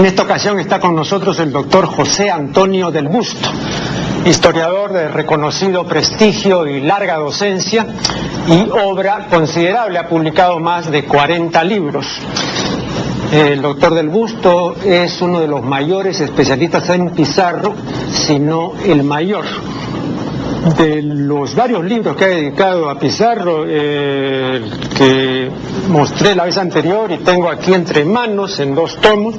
En esta ocasión está con nosotros el doctor José Antonio del Busto, historiador de reconocido prestigio y larga docencia y obra considerable, ha publicado más de 40 libros. El doctor del Busto es uno de los mayores especialistas en Pizarro, si no el mayor. De los varios libros que ha dedicado a Pizarro, que mostré la vez anterior y tengo aquí entre manos en 2 tomos,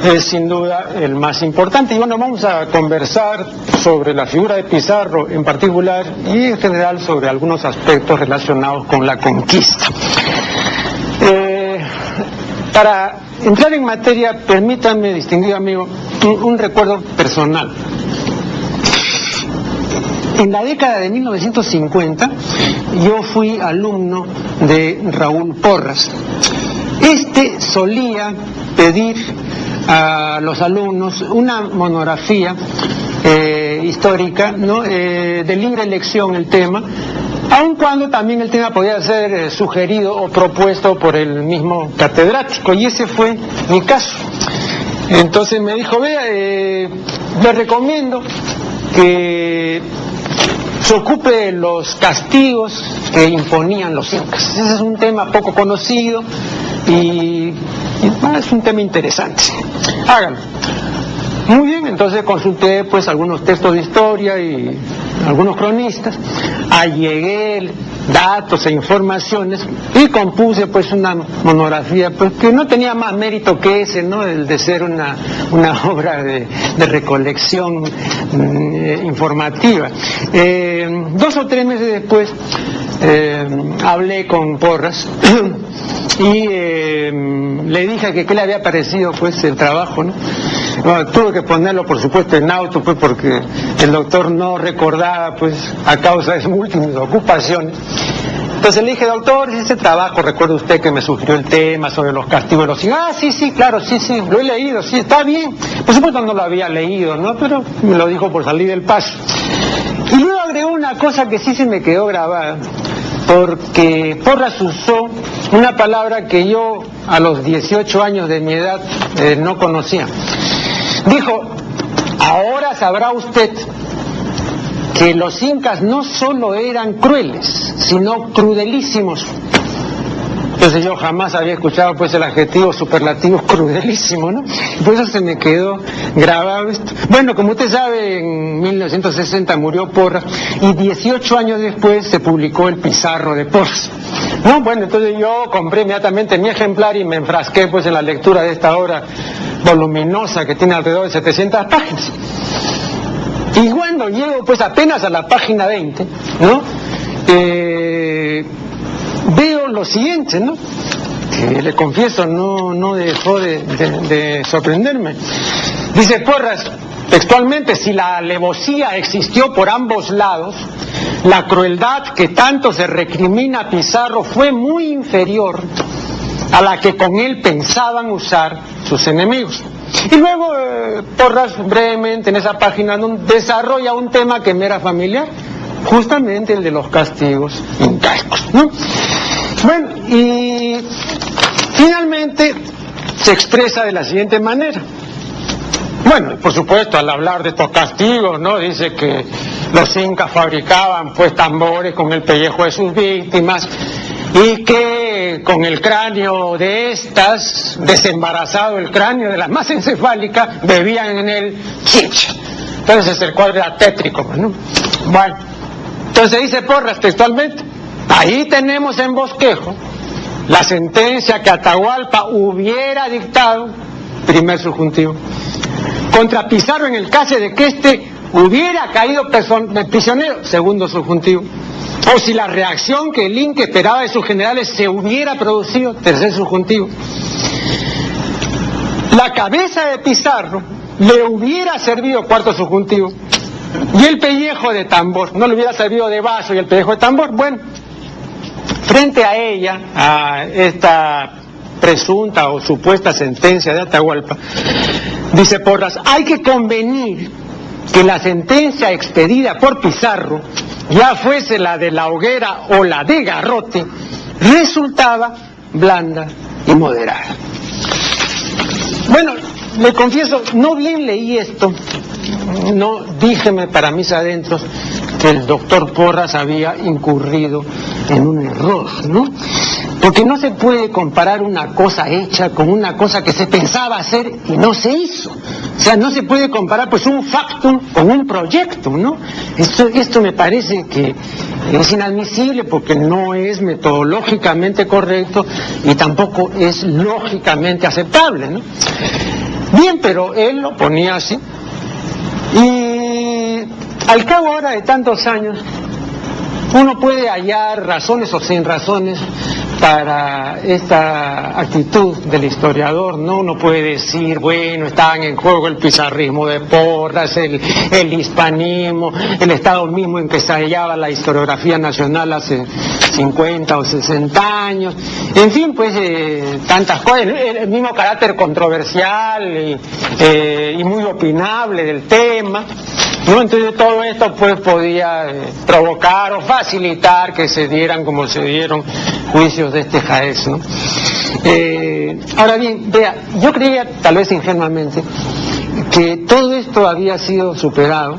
es sin duda el más importante. Y bueno, vamos a conversar sobre la figura de Pizarro en particular y en general sobre algunos aspectos relacionados con la conquista. Para entrar en materia, permítanme, distinguido amigo, un recuerdo personal. En la década de 1950 yo fui alumno de Raúl Porras. Este solía pedir a los alumnos una monografía histórica, ¿no? De libre elección el tema, aun cuando también el tema podía ser sugerido o propuesto por el mismo catedrático, y ese fue mi caso. Entonces me dijo, vea, le recomiendo que se ocupe de los castigos que imponían los incas. Ese es un tema poco conocido y es un tema interesante. Háganlo. Muy bien, entonces consulté pues algunos textos de historia y algunos cronistas, allegué datos e informaciones y compuse pues una monografía pues que no tenía más mérito que ese, ¿no? El de ser una obra de recolección informativa. 2 o 3 meses después hablé con Porras y le dije que qué le había parecido pues el trabajo, ¿no? Bueno, tuve que ponerlo por supuesto en auto pues porque el doctor no recordaba pues a causa de sus múltiples ocupaciones. Entonces le dije, doctor, ese trabajo, recuerda usted que me sugirió el tema sobre los castigos de los incas. Ah, sí, claro, sí, lo he leído, sí, está bien. Por supuesto no lo había leído, ¿no? Pero me lo dijo por salir del paso. Y luego agregó una cosa que sí se me quedó grabada, porque Porras usó una palabra que yo a los 18 años de mi edad no conocía. Dijo, ahora sabrá usted que los incas no solo eran crueles, sino crudelísimos. Entonces yo jamás había escuchado pues el adjetivo superlativo crudelísimo, ¿no? Por eso se me quedó grabado esto. Bueno, como usted sabe, en 1960 murió Porras y 18 años después se publicó el Pizarro de Porras, ¿no? Bueno, entonces yo compré inmediatamente mi ejemplar y me enfrasqué pues en la lectura de esta obra voluminosa que tiene alrededor de 700 páginas. Y cuando llego pues apenas a la página 20, ¿no? Veo lo siguiente, ¿no? Que le confieso, no dejó de sorprenderme. Dice Porras, textualmente, si la alevosía existió por ambos lados, la crueldad que tanto se recrimina a Pizarro fue muy inferior a la que con él pensaban usar sus enemigos. Y luego Porras brevemente en esa página desarrolla un tema que me era familiar, justamente el de los castigos incaicos, ¿no? Bueno, y finalmente se expresa de la siguiente manera. Bueno, por supuesto, al hablar de estos castigos, ¿no? Dice que los incas fabricaban pues tambores con el pellejo de sus víctimas y que con el cráneo de estas, desembarazado el cráneo de la más encefálica, bebían en él chicha. Entonces el cuadro era tétrico, ¿no? Bueno, entonces dice Porras textualmente, ahí tenemos en bosquejo la sentencia que Atahualpa hubiera dictado, primer subjuntivo, contra Pizarro en el caso de que éste hubiera caído prisionero, segundo subjuntivo, o si la reacción que el Inca esperaba de sus generales se hubiera producido, tercer subjuntivo. La cabeza de Pizarro le hubiera servido, cuarto subjuntivo, y el pellejo de tambor, no le hubiera servido de vaso y el pellejo de tambor. Bueno, frente a ella, a esta presunta o supuesta sentencia de Atahualpa, dice Porras, hay que convenir que la sentencia expedida por Pizarro, ya fuese la de la hoguera o la de garrote, resultaba blanda y moderada. Bueno, le confieso, no bien leí esto, no díjeme para mis adentros que el doctor Porras había incurrido en un error, ¿no? Porque no se puede comparar una cosa hecha con una cosa que se pensaba hacer y no se hizo. O sea, no se puede comparar pues un factum con un proyectum, ¿no? Esto me parece que es inadmisible porque no es metodológicamente correcto y tampoco es lógicamente aceptable, ¿no? Bien, pero él lo ponía así. Y al cabo ahora de tantos años, uno puede hallar razones o sin razones para esta actitud del historiador, ¿no? Uno puede decir, bueno, estaban en juego el pizarrismo de Porras, el hispanismo, el estado mismo en que se hallaba la historiografía nacional hace 50 o 60 años, en fin, pues tantas cosas, el mismo carácter controversial y muy opinable del tema, ¿no? Entonces todo esto pues podía provocar o facilitar que se dieran como se dieron juicios de este jaez, ¿no? Ahora bien, vea, yo creía tal vez ingenuamente que todo esto había sido superado,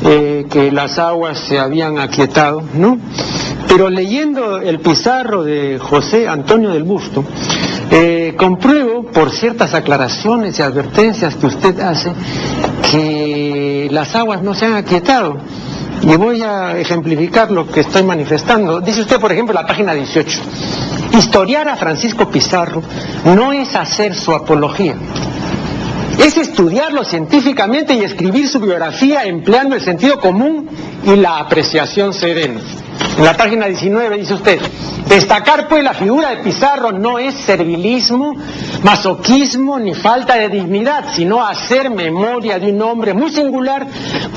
que las aguas se habían aquietado, ¿no? Pero leyendo el Pizarro de José Antonio del Busto, compruebo por ciertas aclaraciones y advertencias que usted hace que las aguas no se han aquietado. Y voy a ejemplificar lo que estoy manifestando. Dice usted, por ejemplo, en la página 18, historiar a Francisco Pizarro no es hacer su apología, es estudiarlo científicamente y escribir su biografía empleando el sentido común y la apreciación serena. En la página 19 dice usted, destacar pues la figura de Pizarro no es servilismo, masoquismo ni falta de dignidad, sino hacer memoria de un hombre muy singular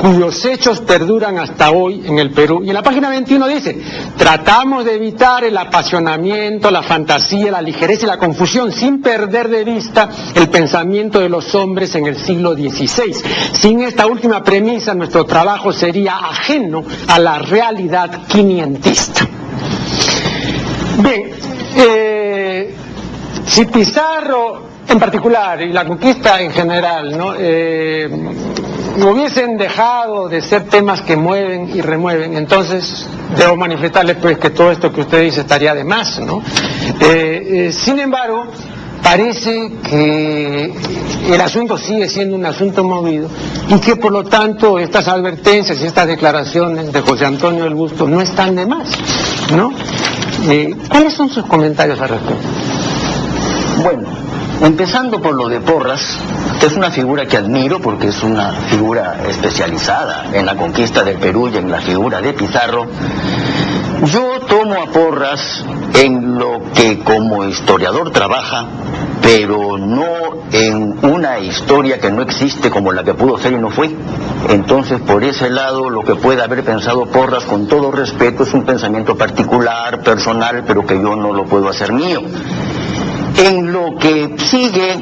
cuyos hechos perduran hasta hoy en el Perú. Y en la página 21 dice, tratamos de evitar el apasionamiento, la fantasía, la ligereza y la confusión sin perder de vista el pensamiento de los hombres en el siglo XVI. Sin esta última premisa nuestro trabajo sería ajeno a la realidad quinientista. Bien, si Pizarro en particular y la conquista en general, ¿no? Hubiesen dejado de ser temas que mueven y remueven, entonces debo manifestarles pues que todo esto que usted dice estaría de más, ¿no? Sin embargo, parece que el asunto sigue siendo un asunto movido y que por lo tanto estas advertencias y estas declaraciones de José Antonio del Busto no están de más, ¿no? ¿Cuáles son sus comentarios al respecto? Bueno, empezando por lo de Porras, que es una figura que admiro porque es una figura especializada en la conquista del Perú y en la figura de Pizarro. Yo tomo a Porras en lo que como historiador trabaja, pero no en una historia que no existe como la que pudo ser y no fue. Entonces, por ese lado, lo que puede haber pensado Porras, con todo respeto, es un pensamiento particular, personal, pero que yo no lo puedo hacer mío. En lo que sigue,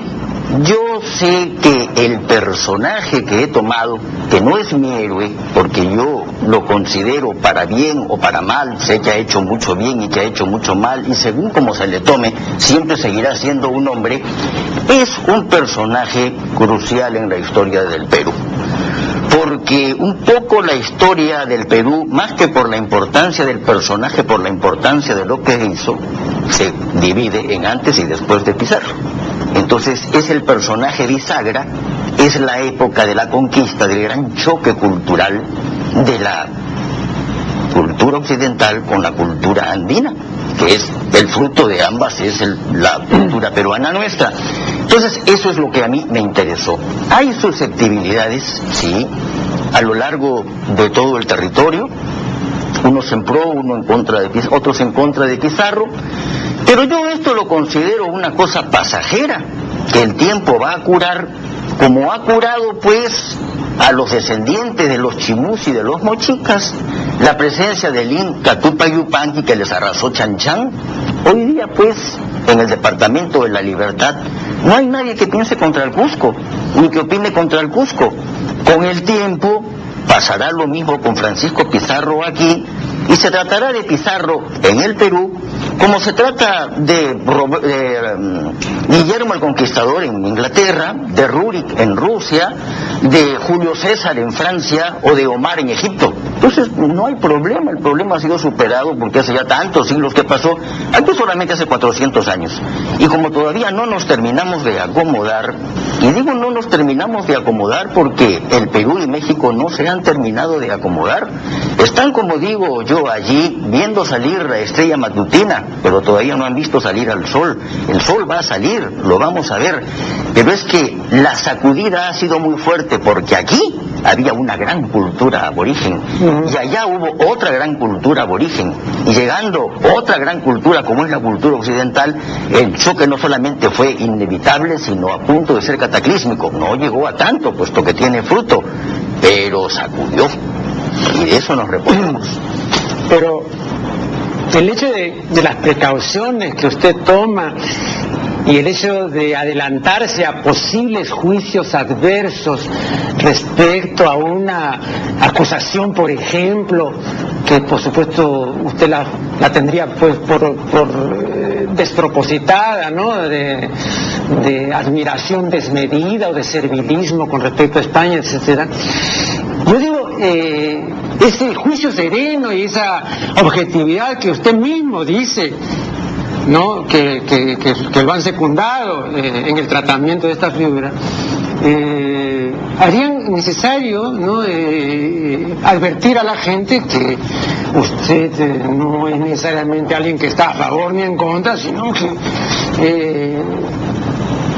yo sé que el personaje que he tomado, que no es mi héroe, porque yo lo considero para bien o para mal, sé que ha hecho mucho bien y que ha hecho mucho mal, y según como se le tome, siempre seguirá siendo un hombre, es un personaje crucial en la historia del Perú. Porque un poco la historia del Perú, más que por la importancia del personaje, por la importancia de lo que hizo, se divide en antes y después de Pizarro. Entonces es el personaje bisagra, es la época de la conquista, del gran choque cultural de la cultura occidental con la cultura andina, que es el fruto de ambas, es la cultura peruana nuestra. Entonces eso es lo que a mí me interesó. Hay susceptibilidades, sí, a lo largo de todo el territorio, unos en pro, uno en contra de Pizarro, otros en contra de Pizarro, pero yo esto lo considero una cosa pasajera, que el tiempo va a curar, como ha curado pues a los descendientes de los chimús y de los mochicas, la presencia del Inca Tupac Yupanqui que les arrasó Chan Chan. Hoy día pues en el Departamento de la Libertad no hay nadie que piense contra el Cusco, ni que opine contra el Cusco. Con el tiempo pasará lo mismo con Francisco Pizarro aquí, y se tratará de Pizarro en el Perú como se trata de Guillermo el Conquistador en Inglaterra, de Rurik en Rusia, de Julio César en Francia o de Omar en Egipto. Entonces no hay problema, el problema ha sido superado porque hace ya tantos siglos que pasó, aquí solamente hace 400 años. Y como todavía no nos terminamos de acomodar, y digo no nos terminamos de acomodar porque el Perú y México no se han terminado de acomodar, están, como digo yo, allí viendo salir la estrella matutina, pero todavía no han visto salir al sol. El sol va a salir, lo vamos a ver, pero es que la sacudida ha sido muy fuerte porque aquí había una gran cultura aborigen y allá hubo otra gran cultura aborigen, y llegando otra gran cultura como es la cultura occidental, el choque no solamente fue inevitable sino a punto de ser cataclísmico. No llegó a tanto puesto que tiene fruto, pero sacudió, y de eso nos reponemos. Pero el hecho de las precauciones que usted toma y el hecho de adelantarse a posibles juicios adversos respecto a una acusación, por ejemplo, que por supuesto usted la tendría pues por despropositada, ¿no? De admiración desmedida o de servilismo con respecto a España, etcétera. Yo digo, ese juicio sereno y esa objetividad que usted mismo dice, ¿no? que lo han secundado en el tratamiento de esta figura, harían necesario, ¿no? Advertir a la gente que usted no es necesariamente alguien que está a favor ni en contra, sino que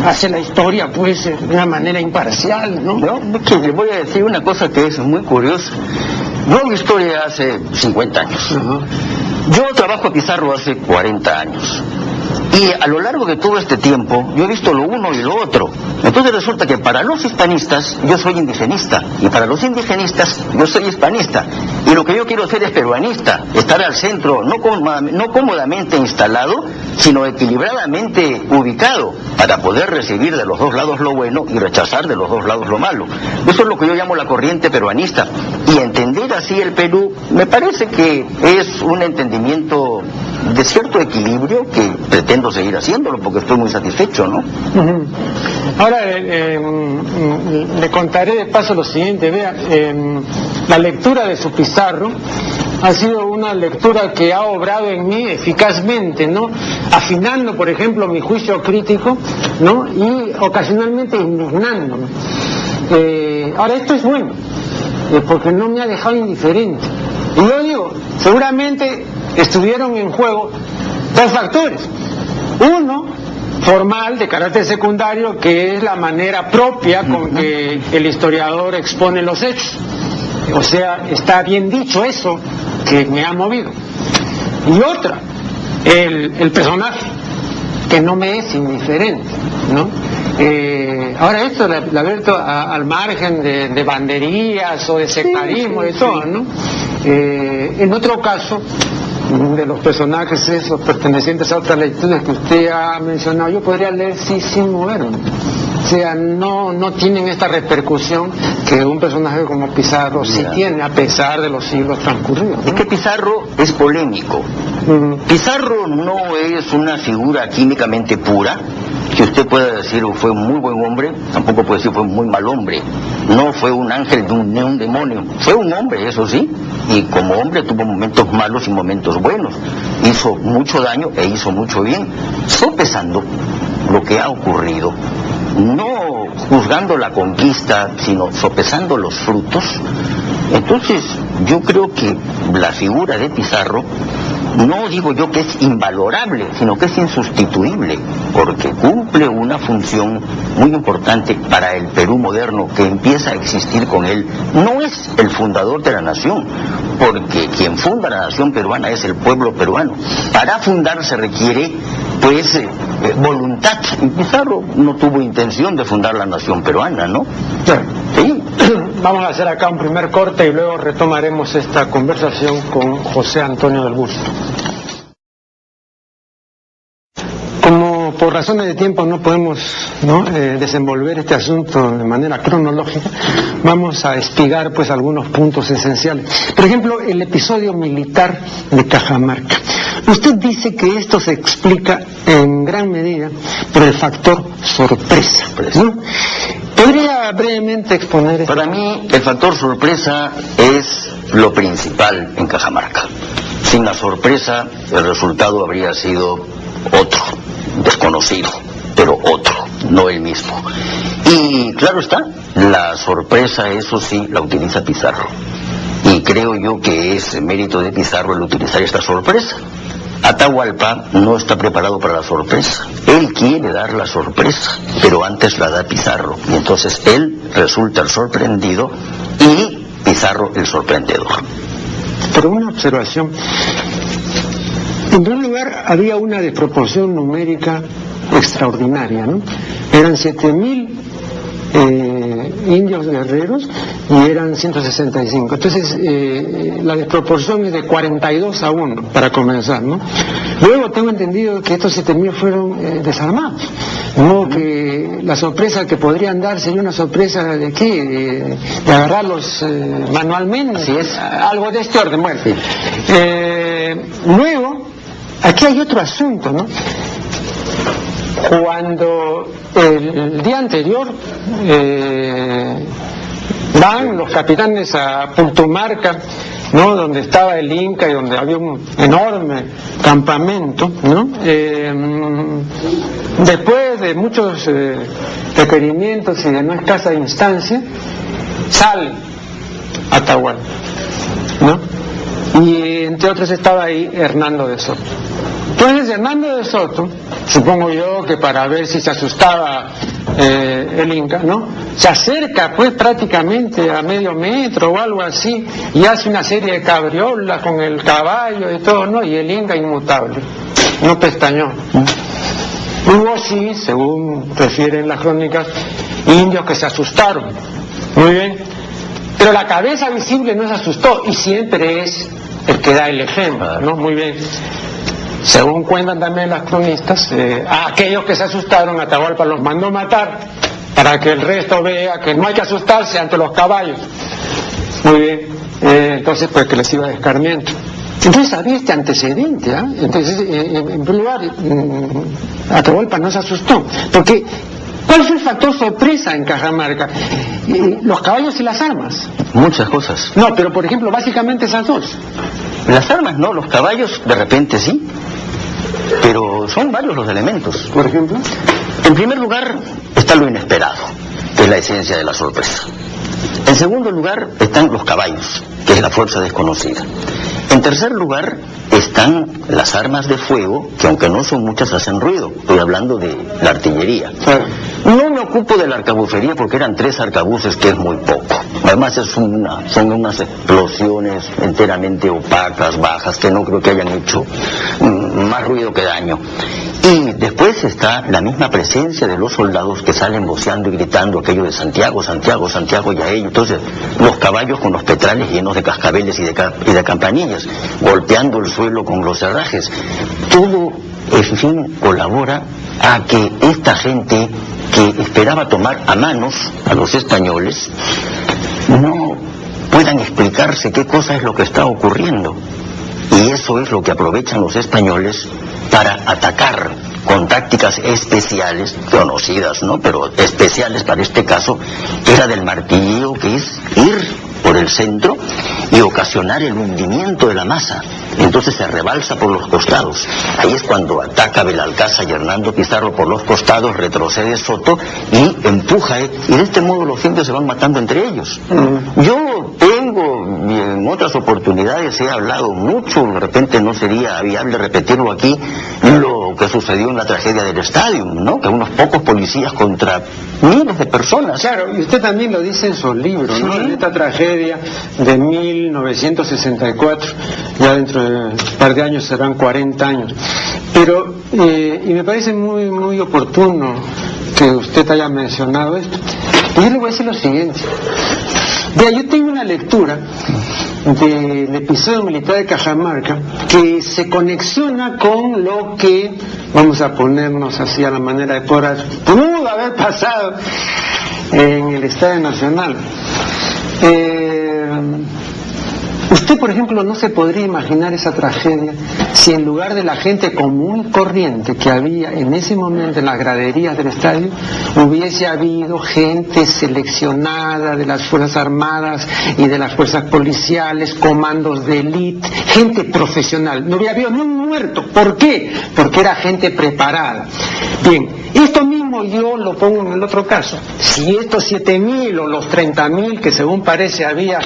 hace la historia pues de una manera imparcial, ¿no? Que le voy a decir una cosa que es muy curiosa. Yo hago historia hace 50 años. Yo trabajo a Pizarro hace 40 años. Y a lo largo de todo este tiempo, yo he visto lo uno y lo otro. Entonces resulta que para los hispanistas, yo soy indigenista. Y para los indigenistas, yo soy hispanista. Y lo que yo quiero ser es peruanista. Estar al centro, no cómodamente instalado, sino equilibradamente ubicado, para poder recibir de los dos lados lo bueno y rechazar de los dos lados lo malo. Eso es lo que yo llamo la corriente peruanista. Y entender así el Perú, me parece que es un entendimiento de cierto equilibrio que pretendo seguir haciéndolo porque estoy muy satisfecho, ¿no? Ahora le contaré de paso lo siguiente. Vea, la lectura de su Pizarro ha sido una lectura que ha obrado en mí eficazmente, ¿no? Afinando, por ejemplo, mi juicio crítico, ¿no? Y ocasionalmente indignándome. Ahora, esto es bueno, porque no me ha dejado indiferente. Y yo digo, seguramente estuvieron en juego dos factores. Uno, formal, de carácter secundario, que es la manera propia con que el historiador expone los hechos. O sea, está bien dicho eso que me ha movido. Y otra, el personaje, que no me es indiferente, ¿no? Ahora esto la veo al margen de banderías o de sectarismo, de todo, ¿no? En otro caso, de los personajes esos pertenecientes a otras lecturas que usted ha mencionado, yo podría leer sin moverme. O sea, no tienen esta repercusión que un personaje como Pizarro sí tiene, a pesar de los siglos transcurridos, ¿no? Es que Pizarro es polémico. Pizarro no es una figura químicamente pura, que usted pueda decir fue un muy buen hombre, tampoco puede decir fue un muy mal hombre. No fue un ángel ni un demonio, fue un hombre, eso sí, y como hombre tuvo momentos malos y momentos buenos. Hizo mucho daño e hizo mucho bien, sopesando lo que ha ocurrido, no juzgando la conquista, sino sopesando los frutos. Entonces, yo creo que la figura de Pizarro, no digo yo que es invalorable, sino que es insustituible, porque cumple una función muy importante para el Perú moderno que empieza a existir con él. No es el fundador de la nación, porque quien funda la nación peruana es el pueblo peruano. Para fundar se requiere, pues, voluntad. Y Pizarro no tuvo intención de fundar la nación peruana, ¿no? Sí. Vamos a hacer acá un primer corte y luego retomaremos esta conversación con José Antonio del Busto. Como por razones de tiempo no podemos desenvolver este asunto de manera cronológica, vamos a espigar pues algunos puntos esenciales. Por ejemplo, el episodio militar de Cajamarca. Usted dice que esto se explica en gran medida por el factor sorpresa, ¿no? ¿Podría brevemente exponer esto? Para mí, el factor sorpresa es lo principal en Cajamarca. Sin la sorpresa, el resultado habría sido otro, desconocido, pero otro, no el mismo. Y claro está, la sorpresa, eso sí, la utiliza Pizarro. Y creo yo que es mérito de Pizarro el utilizar esta sorpresa. Atahualpa no está preparado para la sorpresa. Él quiere dar la sorpresa, pero antes la da Pizarro. Y entonces él resulta el sorprendido y Pizarro el sorprendedor. Pero una observación. En primer lugar, había una desproporción numérica extraordinaria, ¿no? Eran 7.000 indios guerreros y eran 165. Entonces, la desproporción es de 42-1 para comenzar, ¿no? Luego tengo entendido que estos 7.000 fueron desarmados. De modo que la sorpresa que podrían dar sería una sorpresa de qué, de agarrarlos manualmente. Así es. Algo de este orden. Bueno, sí. Luego, aquí hay otro asunto, ¿no? Cuando el día anterior van los capitanes a Putumaca, ¿no? Donde estaba el Inca y donde había un enorme campamento, ¿no? Después de muchos requerimientos y de no escasa instancia, sale Atahualpa, ¿no? Y entre otros estaba ahí Hernando de Soto. Entonces Hernando de Soto, supongo yo que para ver si se asustaba el Inca, ¿no? Se acerca pues prácticamente a medio metro o algo así y hace una serie de cabriolas con el caballo y todo, ¿no? Y el Inca inmutable, no pestañó. Hubo sí, según refieren las crónicas, indios que se asustaron, muy bien, pero la cabeza visible no se asustó y siempre es el que da el ejemplo, ¿no? Muy bien. Según cuentan también las cronistas, a aquellos que se asustaron, Atahualpa los mandó matar para que el resto vea que no hay que asustarse ante los caballos. Muy bien, entonces pues que les iba de escarmiento. Entonces había este antecedente, ¿eh? Entonces, en primer lugar, Atahualpa no se asustó, porque ¿cuál fue el factor sorpresa en Cajamarca? Los caballos y las armas. Muchas cosas. No, pero por ejemplo, básicamente esas dos. Las armas no, los caballos de repente sí, pero son varios los elementos. Por ejemplo, en primer lugar está lo inesperado, que es la esencia de la sorpresa. En segundo lugar están los caballos, que es la fuerza desconocida. En tercer lugar están las armas de fuego, que aunque no son muchas hacen ruido. Estoy hablando de la artillería. No me ocupo de la arcabucería porque eran 3 arcabuces, que es muy poco. Además son unas explosiones enteramente opacas, bajas, que no creo que hayan hecho más ruido que daño. Y después está la misma presencia de los soldados que salen voceando y gritando aquello de Santiago, Santiago, Santiago y a ello. Entonces, los caballos con los petrales llenos de cascabeles y de campanillas, golpeando el suelo con los herrajes. Todo, en fin, colabora a que esta gente que esperaba tomar a manos a los españoles no puedan explicarse qué cosa es lo que está ocurriendo. Y eso es lo que aprovechan los españoles para atacar con tácticas especiales, conocidas, ¿no? Pero especiales para este caso, que era del martilleo, que es ir por el centro y ocasionar el hundimiento de la masa. Entonces se rebalsa por los costados. Ahí es cuando ataca Belalcázar y Hernando Pizarro por los costados, retrocede Soto y empuja, y de este modo los indios se van matando entre ellos. Yo tengo, y en otras oportunidades he hablado mucho, de repente no sería viable repetirlo aquí, lo que sucedió en la tragedia del estadio, ¿no? Que unos pocos policías contra miles de personas. Claro, y usted también lo dice en su libro, ¿no? En esta tragedia de 1964, ya dentro de un par de años serán 40 años. Pero, y me parece muy, muy oportuno que usted haya mencionado esto. Y yo le voy a decir lo siguiente. Vea, yo tengo una lectura del episodio militar de Cajamarca que se conexiona con lo que, vamos a ponernos así a la manera de Porras, pudo haber pasado en el Estadio Nacional. Usted, por ejemplo, no se podría imaginar esa tragedia si en lugar de la gente común y corriente que había en ese momento en las graderías del estadio, hubiese habido gente seleccionada de las Fuerzas Armadas y de las Fuerzas Policiales, comandos de élite, gente profesional. No hubiera habido ni un muerto. ¿Por qué? Porque era gente preparada. Bien, esto mismo yo lo pongo en el otro caso. Si estos 7.000 o los 30.000 que según parece había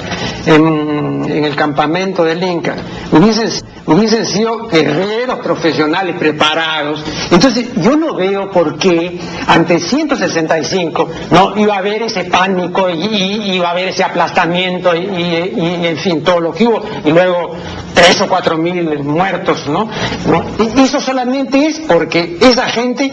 en el campamento del Inca hubiesen sido guerreros profesionales preparados, entonces yo no veo por qué ante 165 no iba a haber ese pánico y iba a haber ese aplastamiento y en fin todo lo que hubo, y luego 3 o 4.000 muertos, ¿no? Y eso solamente es porque esa gente,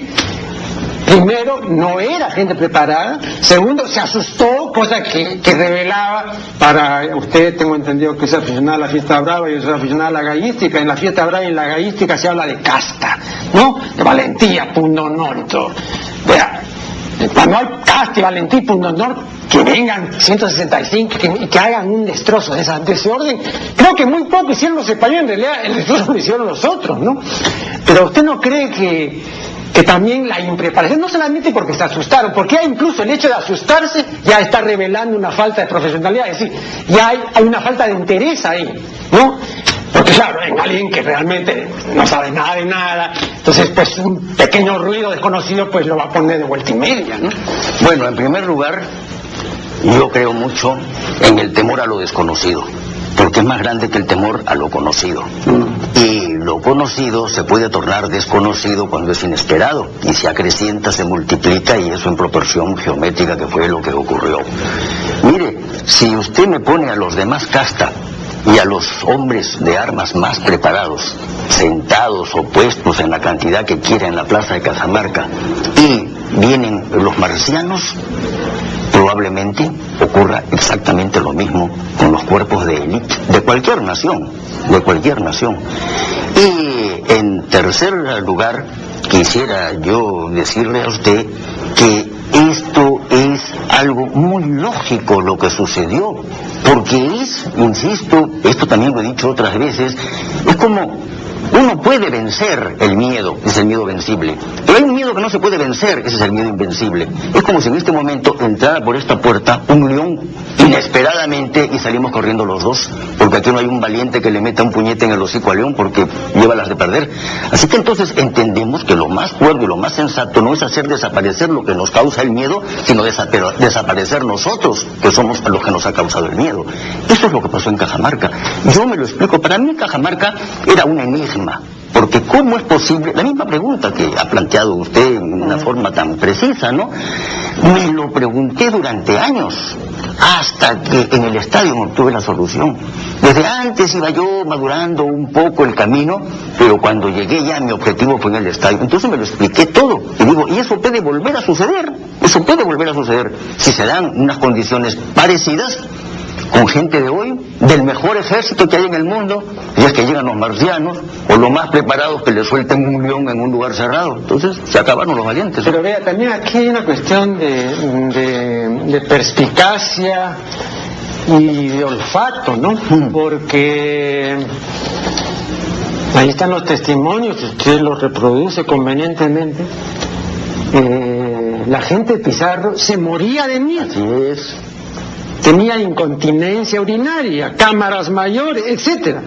primero, no era gente preparada. Segundo, se asustó, cosa que revelaba, para usted tengo entendido que es aficionado a la fiesta brava y es aficionado a la gallística. En la fiesta brava y en la gallística se habla de casta, ¿no? De valentía, pundonor y todo. Vea, cuando hay casta y valentía y pundonor, que vengan 165 y que hagan un destrozo de ese orden. Creo que muy poco hicieron los españoles, en realidad el destrozo lo hicieron los otros, ¿no? Pero usted no cree que también la impreparación, no solamente porque se asustaron, porque incluso el hecho de asustarse ya está revelando una falta de profesionalidad, es decir, ya hay una falta de interés ahí, ¿no? Porque claro, en alguien que realmente no sabe nada de nada, entonces pues un pequeño ruido desconocido pues lo va a poner de vuelta y media, ¿no? Bueno, en primer lugar, yo creo mucho en el temor a lo desconocido, porque es más grande que el temor a lo conocido. Y lo conocido se puede tornar desconocido cuando es inesperado, y se acrecienta, se multiplica, y eso en proporción geométrica, que fue lo que ocurrió. Mire, si usted me pone a los demás casta y a los hombres de armas más preparados, sentados o puestos en la cantidad que quiera en la plaza de Cajamarca, y vienen los marcianos, probablemente ocurra exactamente lo mismo con los cuerpos de élite de cualquier nación, Y en tercer lugar, quisiera yo decirle a usted que esto es algo muy lógico lo que sucedió, porque es, insisto, esto también lo he dicho otras veces, es como uno puede vencer el miedo, es el miedo vencible, pero hay un miedo que no se puede vencer, ese es el miedo invencible. Es como si en este momento entrara por esta puerta un león inesperadamente y salimos corriendo los dos, porque aquí no hay un valiente que le meta un puñete en el hocico al león porque lleva las de perder. Así que entonces entendemos que lo más cuerdo y lo más sensato no es hacer desaparecer lo que nos causa el miedo, sino desaparecer nosotros, que somos los que nos ha causado el miedo. Eso es lo que pasó en Cajamarca. Yo me lo explico, para mí Cajamarca era un enigma, porque ¿cómo es posible? La misma pregunta que ha planteado usted en una forma tan precisa, ¿no? Me lo pregunté durante años, hasta que en el estadio obtuve la solución. Desde antes iba yo madurando un poco el camino, pero cuando llegué ya mi objetivo fue en el estadio. Entonces me lo expliqué todo, y digo, y eso puede volver a suceder, si se dan unas condiciones parecidas, con gente de hoy, del mejor ejército que hay en el mundo, y es que llegan los marcianos, o los más preparados que le suelten un león en un lugar cerrado. Entonces se acabaron los valientes. Pero vea, también aquí hay una cuestión de perspicacia y de olfato, ¿no? Porque ahí están los testimonios, usted los reproduce convenientemente. La gente de Pizarro se moría de miedo. Así es. Tenía incontinencia urinaria, cámaras mayores, etcétera.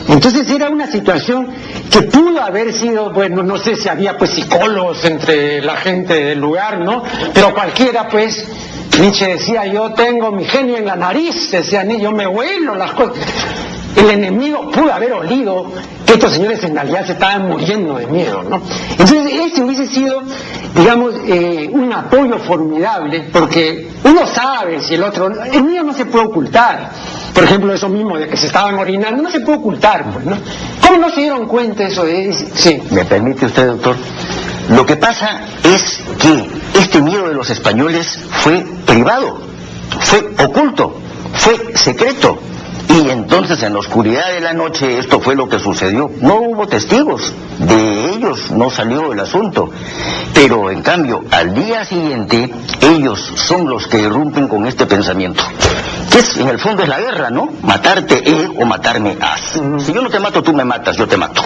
Entonces era una situación que pudo haber sido, bueno, no sé si había pues psicólogos entre la gente del lugar, ¿no? Pero cualquiera pues, Nietzsche decía, yo tengo mi genio en la nariz, decía, yo me huelo las cosas. El enemigo pudo haber olido que estos señores en realidad se estaban muriendo de miedo, ¿no? Entonces este hubiese sido, digamos, un apoyo formidable, porque uno sabe si el miedo no se puede ocultar. Por ejemplo, eso mismo de que se estaban orinando, no se puede ocultar, pues, ¿no? ¿Cómo no se dieron cuenta eso de...? Sí. ¿Me permite usted, doctor? Lo que pasa es que este miedo de los españoles fue privado, fue oculto, fue secreto. Y entonces en la oscuridad de la noche esto fue lo que sucedió. No hubo testigos, de ellos no salió el asunto. Pero en cambio, al día siguiente, ellos son los que irrumpen con este pensamiento. Que es, en el fondo es la guerra, ¿no? Matarte o matarme has. Si yo no te mato, tú me matas, yo te mato.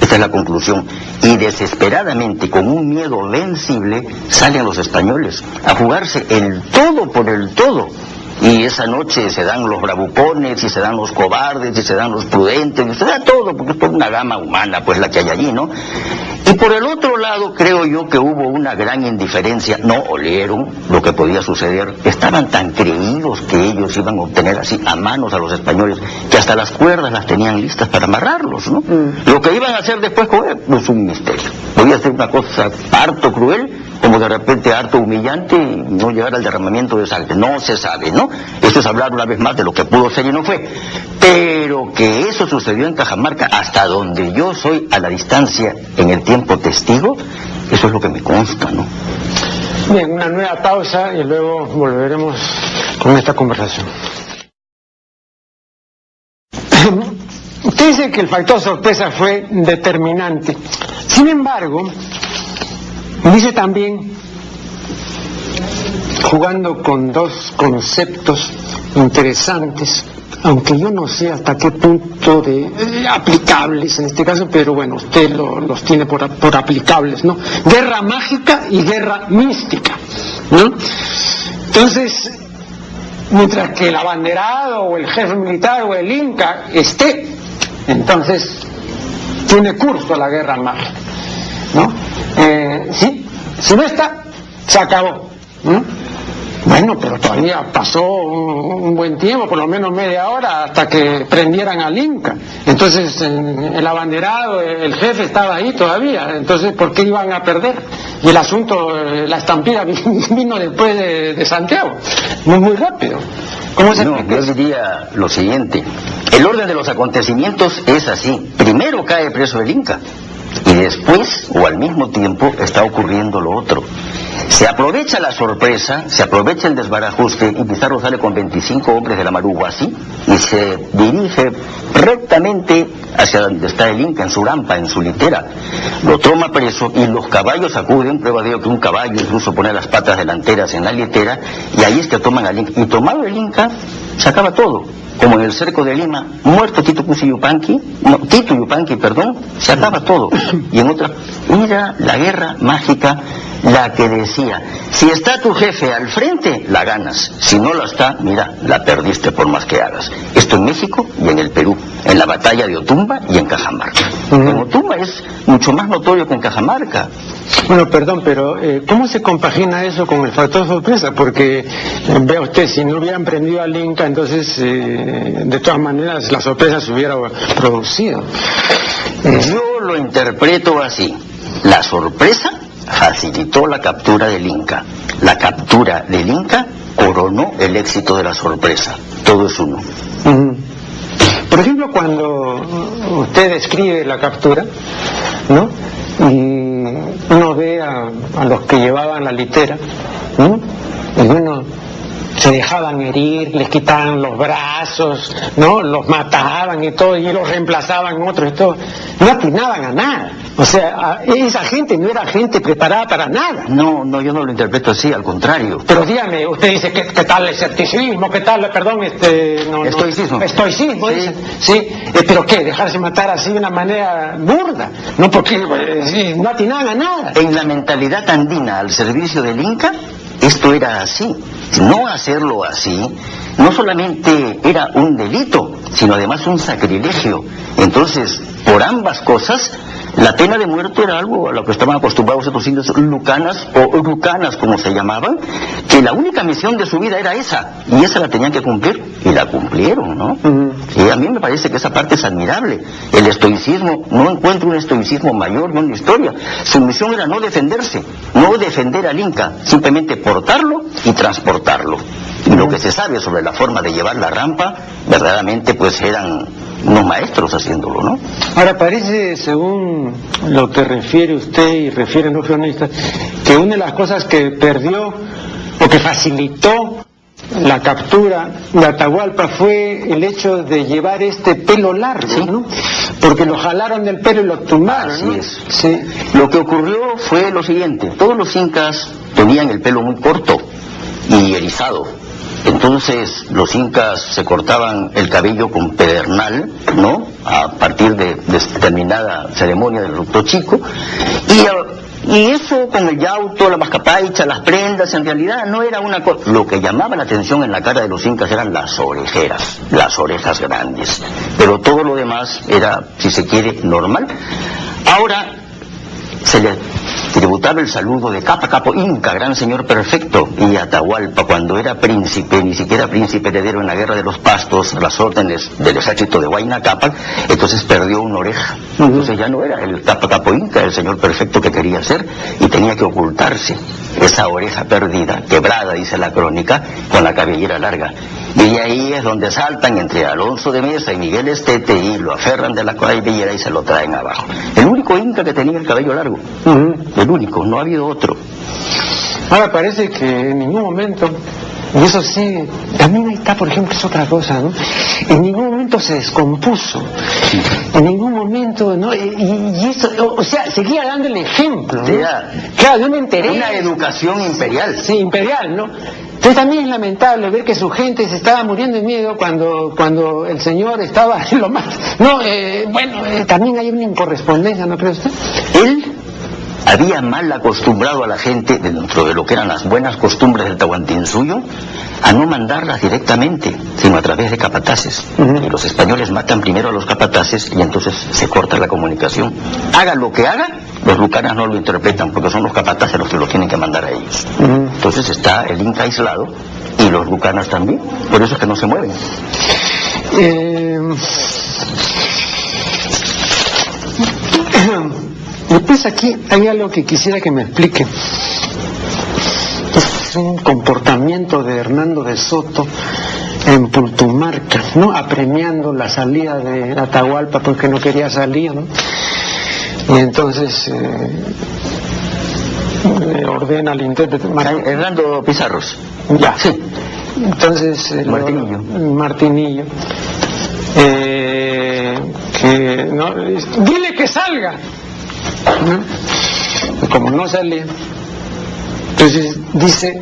Esta es la conclusión. Y desesperadamente, con un miedo vencible, salen los españoles a jugarse el todo por el todo. Y esa noche se dan los bravucones, y se dan los cobardes, y se dan los prudentes, y se da todo, porque es toda una gama humana, pues la que hay allí, ¿no? Y por el otro lado, creo yo que hubo una gran indiferencia. No olieron lo que podía suceder. Estaban tan creídos que ellos iban a obtener así a manos a los españoles, que hasta las cuerdas las tenían listas para amarrarlos, ¿no? Lo que iban a hacer después pues un misterio. Podía ser una cosa harto cruel, como de repente harto humillante, y no llegar al derramamiento de sangre. No se sabe, ¿no? Esto es hablar una vez más de lo que pudo ser y no fue. Pero que eso sucedió en Cajamarca, hasta donde yo soy a la distancia, en el tiempo testigo, eso es lo que me consta, ¿no? Bien, una nueva pausa y luego volveremos con esta conversación. Usted dice que el factor sorpresa fue determinante. Sin embargo, dice también, jugando con dos conceptos interesantes, aunque yo no sé hasta qué punto de aplicables en este caso, pero bueno, usted los tiene por aplicables, ¿no? Guerra mágica y guerra mística, ¿no? Entonces, mientras que el abanderado o el jefe militar o el Inca esté, entonces tiene curso la guerra mágica, ¿no? Sí, si no está, se acabó, ¿no? Bueno, pero todavía pasó un buen tiempo, por lo menos media hora, hasta que prendieran al Inca. Entonces, el abanderado, el jefe estaba ahí todavía. Entonces, ¿por qué iban a perder? Y el asunto, la estampida vino después de Santiago, muy rápido. ¿Cómo se explica? Yo diría lo siguiente: el orden de los acontecimientos es así. Primero cae preso el Inca, y después, o al mismo tiempo, está ocurriendo lo otro. Se aprovecha la sorpresa, se aprovecha el desbarajuste, y Pizarro sale con 25 hombres de la Maruguasi y se dirige rectamente hacia donde está el Inca, en su rampa, en su litera. Lo toma preso y los caballos acuden, prueba de ello que un caballo incluso pone las patas delanteras en la litera, y ahí es que toman al Inca. Y tomado el Inca, se acaba todo. Como en el cerco de Lima, muerto Tito Yupanqui, se acaba todo. Y en otra, mira la guerra mágica, la que decía, si está tu jefe al frente, la ganas. Si no lo está, mira, la perdiste por más que hagas. Esto en México y en el Perú, en la batalla de Otumba y en Cajamarca. En Otumba es mucho más notorio que en Cajamarca. Bueno, perdón, pero ¿cómo se compagina eso con el factor sorpresa? Porque, vea usted, si no hubieran prendido al Inca, entonces, de todas maneras, la sorpresa se hubiera producido. Yo lo interpreto así. La sorpresa facilitó la captura del Inca. La captura del Inca coronó el éxito de la sorpresa. Todo es uno. Por ejemplo, cuando usted describe la captura, ¿no? Y uno ve a los que llevaban la litera, ¿no? Y uno se dejaban herir, les quitaban los brazos, ¿no? Los mataban y todo, y los reemplazaban otros y todo. No atinaban a nada. O sea, esa gente no era gente preparada para nada. No, yo no lo interpreto así, al contrario. Pero dígame, usted dice, ¿qué tal el escepticismo? ¿Qué tal, estoicismo? Estoicismo, sí. Sí. ¿Pero qué? ¿Dejarse matar así de una manera burda? No, porque no atinaban a nada. En la mentalidad andina al servicio del Inca, esto era así. No hacerlo así, no solamente era un delito, sino además un sacrilegio. Entonces, por ambas cosas, la pena de muerte era algo a lo que estaban acostumbrados estos indios lucanas o urucanas, como se llamaban, que la única misión de su vida era esa, y esa la tenían que cumplir, y la cumplieron, ¿no? Y a mí me parece que esa parte es admirable. El estoicismo, no encuentro un estoicismo mayor, no en la historia. Su misión era no defenderse, no defender al Inca, simplemente portarlo y transportarlo. Y lo que se sabe sobre la forma de llevar la rampa, verdaderamente pues eran unos maestros haciéndolo, ¿no? Ahora, parece, según lo que refiere usted y refieren los cronistas, que una de las cosas que perdió o que facilitó la captura de Atahualpa fue el hecho de llevar este pelo largo, sí, ¿no? Porque lo jalaron del pelo y lo tumbaron, así ¿no? es. Sí. Lo que ocurrió fue lo siguiente: todos los incas tenían el pelo muy corto y erizado. Entonces los incas se cortaban el cabello con pedernal, ¿no?, a partir de determinada ceremonia del rupto chico, y eso con el yauto, la mascapaicha, las prendas, en realidad no era una cosa. Lo que llamaba la atención en la cara de los incas eran las orejeras, las orejas grandes, pero todo lo demás era, si se quiere, normal. Ahora se le tributaba el saludo de capa capo inca, gran señor perfecto, y Atahualpa, cuando era príncipe, ni siquiera príncipe heredero en la guerra de los pastos, a las órdenes del ejército de Huayna Cápac, entonces perdió una oreja. Entonces ya no era el capa capo inca, el señor perfecto que quería ser, y tenía que ocultarse esa oreja perdida, quebrada, dice la crónica, con la cabellera larga. Y ahí es donde saltan entre Alonso de Mesa y Miguel Estete y lo aferran de la cabellera y se lo traen abajo. El único inca que tenía el cabello largo. El único, no ha habido otro. Ahora parece que en ningún momento, y eso sí, también ahí está, por ejemplo, es otra cosa, ¿no? En ningún momento se descompuso, en ningún momento, ¿no? Y eso, o sea, seguía dando el ejemplo, ¿no? Claro, de un interés. Una educación imperial. Sí, imperial, ¿no? Entonces también es lamentable ver que su gente se estaba muriendo de miedo cuando el señor estaba en lo más... No, también hay una incorrespondencia, ¿no cree usted? Él había mal acostumbrado a la gente, dentro de lo que eran las buenas costumbres del Tahuantinsuyo, a no mandarlas directamente, sino a través de capataces. Y los españoles matan primero a los capataces y entonces se corta la comunicación. Haga lo que haga, los lucanas no lo interpretan, porque son los capataces los que lo tienen que mandar a ellos. Entonces está el inca aislado y los lucanas también, por eso es que no se mueven. Después aquí hay algo que quisiera que me explique. Es un comportamiento de Hernando de Soto en Pultumarca, ¿no? Apremiando la salida de Atahualpa porque no quería salir, ¿no? Y entonces le ordena al intérprete Hernando Pizarros. Ya. Sí. Entonces Martinillo. Que no, dile que salga, ¿no? Como no salía, entonces dice,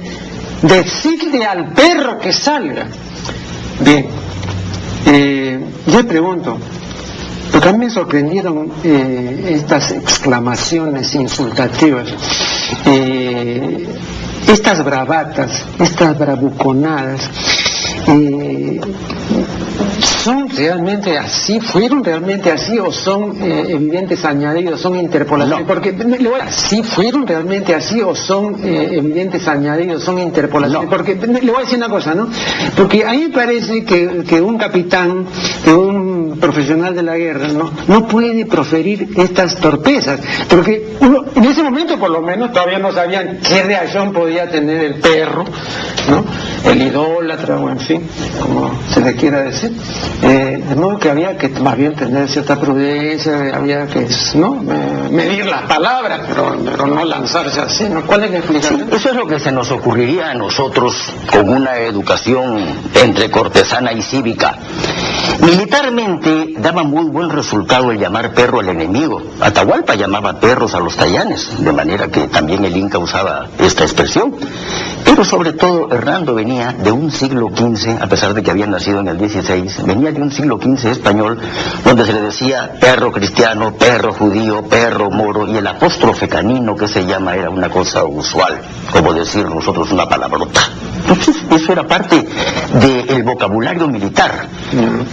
decirle al perro que salga. Bien, yo pregunto, porque a mí me sorprendieron estas exclamaciones insultativas, estas bravatas, estas bravuconadas. ¿Son realmente así? ¿Fueron realmente así o son evidentes añadidos, son interpolaciones? No. Porque ¿sí fueron realmente así o son evidentes añadidos, son interpolaciones? No. Porque le voy a decir una cosa, ¿no? Porque a mí me parece que un capitán, que un profesional de la guerra, no puede proferir estas torpezas, porque uno, en ese momento por lo menos todavía no sabían qué reacción podía tener el perro, ¿no? El idólatra, o en fin, como se le quiera decir. De modo que había que más bien tener cierta prudencia, había que, ¿no?, medir las palabras, pero no lanzarse así, ¿no? ¿Cuál es la explicación? Sí, eso es lo que se nos ocurriría a nosotros con una educación entre cortesana y cívica. Militarmente daba muy buen resultado el llamar perro al enemigo. Atahualpa llamaba perros a los tayanes, de manera que también el inca usaba esta expresión. Pero sobre todo Hernando venía de un siglo XV, a pesar de que había nacido en el XVI, venía de un siglo XV español, donde se le decía perro cristiano, perro judío, perro moro, y el apóstrofe canino que se llama era una cosa usual, como decir nosotros una palabrota. Entonces eso era parte del vocabulario militar.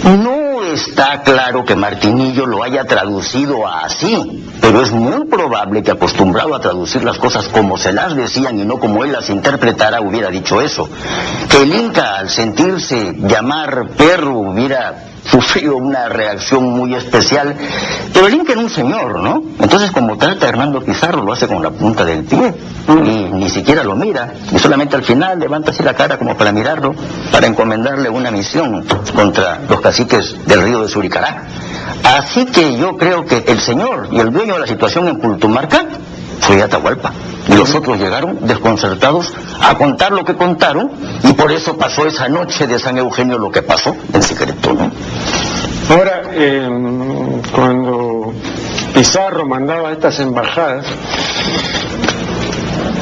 No está claro que Martinillo lo haya traducido así, pero es muy probable que, acostumbrado a traducir las cosas como se las decían y no como él las interpretara, hubiera dicho eso. Que el inca, al sentirse llamar perro, hubiera sufrido una reacción muy especial, pero el inca era un señor, ¿no? Entonces, como trata Hernando Pizarro, lo hace con la punta del pie y ni siquiera lo mira, y solamente al final levanta así la cara como para mirarlo, para encomendarle una misión contra los caciques del río de Suricará. Así que yo creo que el señor y el dueño de la situación en Pultumarca fue Atahualpa. Y los otros llegaron desconcertados a contar lo que contaron, y por eso pasó esa noche de San Eugenio lo que pasó en secreto, ¿no? Ahora, cuando Pizarro mandaba a estas embajadas,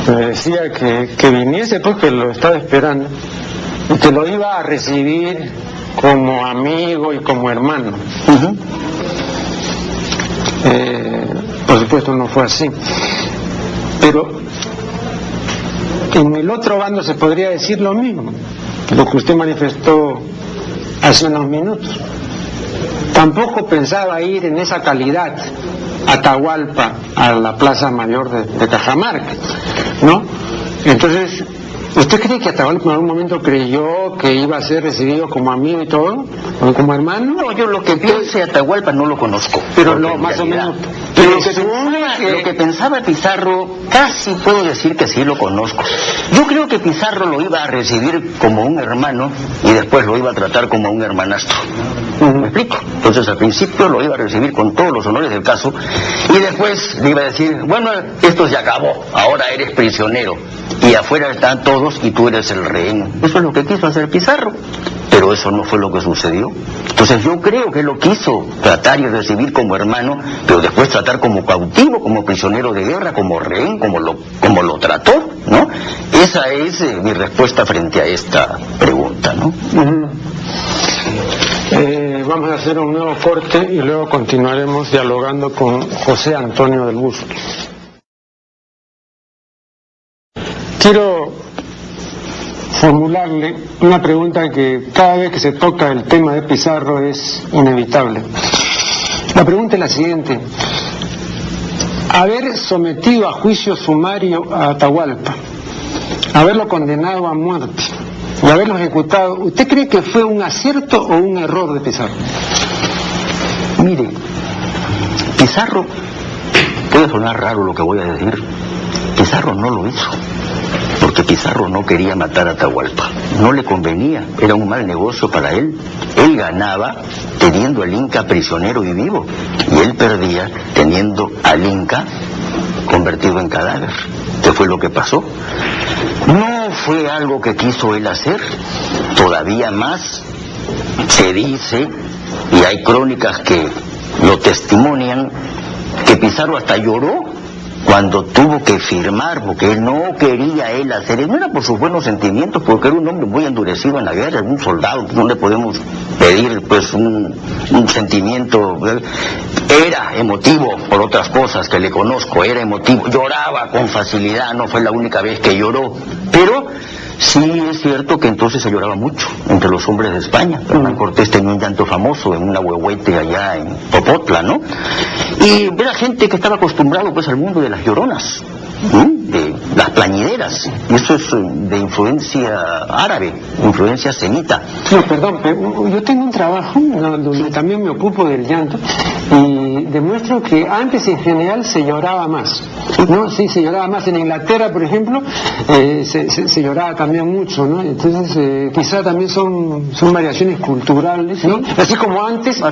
me decía que viniese porque lo estaba esperando y que lo iba a recibir como amigo y como hermano. Por supuesto no fue así, pero en el otro bando se podría decir lo mismo, lo que usted manifestó hace unos minutos. Tampoco pensaba ir en esa calidad a Atahualpa, a la Plaza Mayor de Cajamarca, ¿no? Entonces, ¿usted cree que Atahualpa en algún momento creyó que iba a ser recibido como amigo y todo? ¿O como hermano? No, yo lo que piense Atahualpa no lo conozco. Pero no, más o menos. Pero lo que pensaba Pizarro, casi puedo decir que sí lo conozco. Yo creo que Pizarro lo iba a recibir como un hermano y después lo iba a tratar como un hermanastro. ¿Me explico? Entonces al principio lo iba a recibir con todos los honores del caso y después le iba a decir, bueno, esto se acabó, ahora eres prisionero y afuera están todos y tú eres el rehén. Eso es lo que quiso hacer Pizarro, pero eso no fue lo que sucedió. Entonces yo creo que lo quiso tratar y recibir como hermano, pero después tratar como cautivo, como prisionero de guerra, como rehén, como lo trató, ¿no? Esa es mi respuesta frente a esta pregunta, ¿no? Vamos a hacer un nuevo corte y luego continuaremos dialogando con José Antonio del Busto. Quiero formularle una pregunta que cada vez que se toca el tema de Pizarro es inevitable. La pregunta es la siguiente: haber sometido a juicio sumario a Atahualpa, haberlo condenado a muerte y haberlo ejecutado, ¿usted cree que fue un acierto o un error de Pizarro? Mire, Pizarro, puede sonar raro lo que voy a decir, Pizarro no lo hizo, porque Pizarro no quería matar a Atahualpa, no le convenía, era un mal negocio para él. Él ganaba teniendo al Inca prisionero y vivo, y él perdía teniendo al Inca convertido en cadáver. ¿Qué fue lo que pasó? No fue algo que quiso él hacer, todavía más se dice, y hay crónicas que lo testimonian, que Pizarro hasta lloró cuando tuvo que firmar, porque él no quería él hacer, no era por sus buenos sentimientos, porque era un hombre muy endurecido en la guerra, un soldado, no le podemos pedir pues un sentimiento, era emotivo por otras cosas que le conozco, era emotivo, lloraba con facilidad, no fue la única vez que lloró, pero sí es cierto que entonces se lloraba mucho entre los hombres de España. Hernán Cortés tenía un llanto famoso en una huehuete allá en Popotla, ¿no? Y era gente que estaba acostumbrado pues al mundo de las lloronas, de las plañideras, y eso es de influencia árabe, influencia semita. No, perdón, pero yo tengo un trabajo donde también me ocupo del llanto y demuestro que antes en general se lloraba más, ¿no? Sí, se lloraba más. En Inglaterra, por ejemplo, se lloraba también mucho, ¿no? Entonces, quizá también son variaciones culturales, ¿no? Así como antes